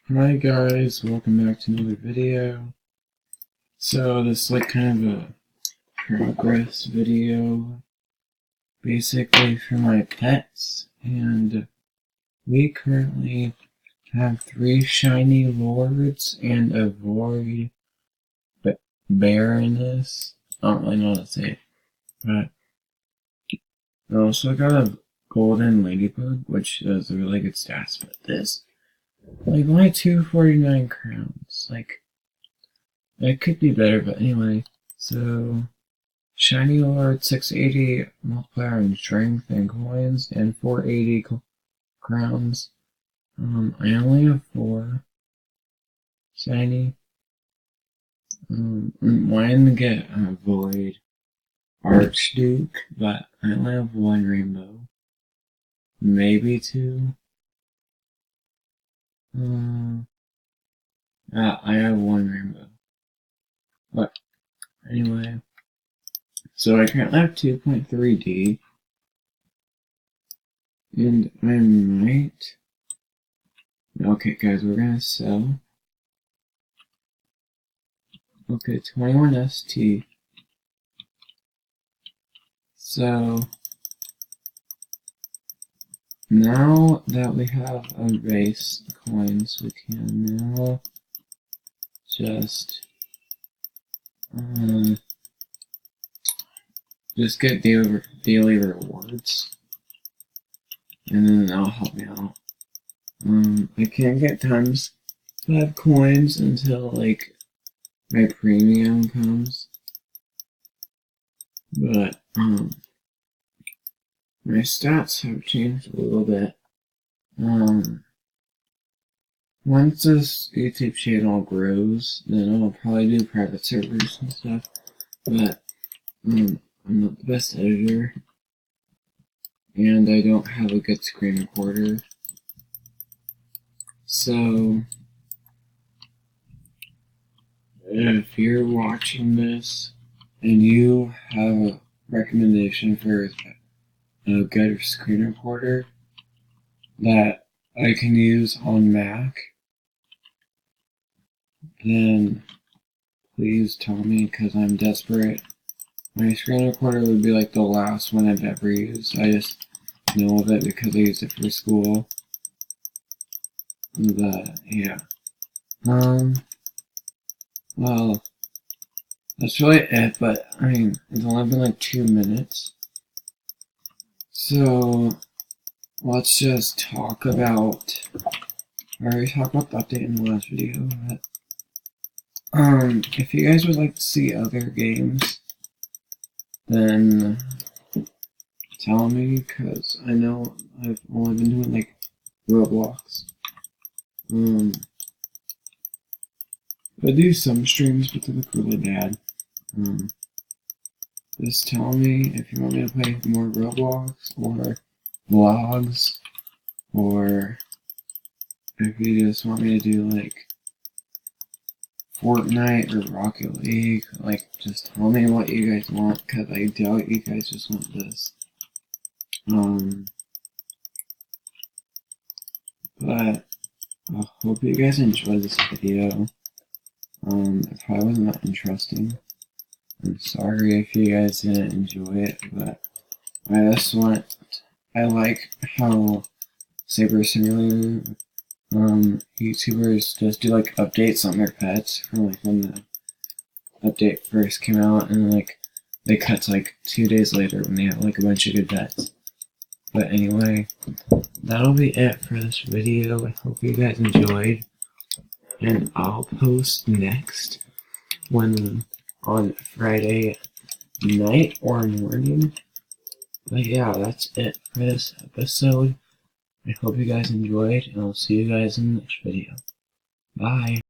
Hi guys, welcome back to another video. So this is like kind of a progress video basically for my pets, and we currently have 3 shiny lords and a void baroness. I don't really know how to say it, but I also got a golden ladybug, which does really good stats, but this like only 249 crowns. Like, it could be better, but anyway. So, Shiny Lord 680 multiplier in strength and coins, and 480 crowns. I only have 4 shiny. Wanting to get a Void Archduke, but I only have 1 rainbow. Maybe 2. I have 1 rainbow. But anyway, so I currently have 2.3D, and I might. Okay, guys, we're gonna sell. Okay, 21 ST. So now that we have a base coins, we can now just get daily rewards, and then that'll help me out. I can't get times 5 coins until like my premium comes, but my stats have changed a little bit. Once this YouTube channel grows, then I'll probably do private servers and stuff, but I'm not the best editor, and I don't have a good screen recorder. So, if you're watching this and you have a recommendation for a good screen recorder that I can use on Mac, then please tell me, because I'm desperate. My screen recorder would be like the last one I've ever used. I just know of it because I used it for school. But yeah. Well, that's really it, but I mean, it's only been like 2 minutes. So, let's just talk about, I already talked about the update in the last video, but, if you guys would like to see other games, then tell me, because I know I've only been doing like Roblox. I do some streams, but they look really bad. Just tell me if you want me to play more Roblox or vlogs, or if you just want me to do like Fortnite or Rocket League. Like, just tell me what you guys want, because I doubt you guys just want this. But I hope you guys enjoyed this video. It probably wasn't that interesting. I'm sorry if you guys didn't enjoy it, but I like how Saber Simulator YouTubers just do like updates on their pets from like when the update first came out, and like they cut to like 2 days later when they have like a bunch of good pets. But anyway, that'll be it for this video. I hope you guys enjoyed, and I'll post next on Friday night or morning. But yeah, that's it for this episode. I hope you guys enjoyed, and I'll see you guys in the next video. Bye.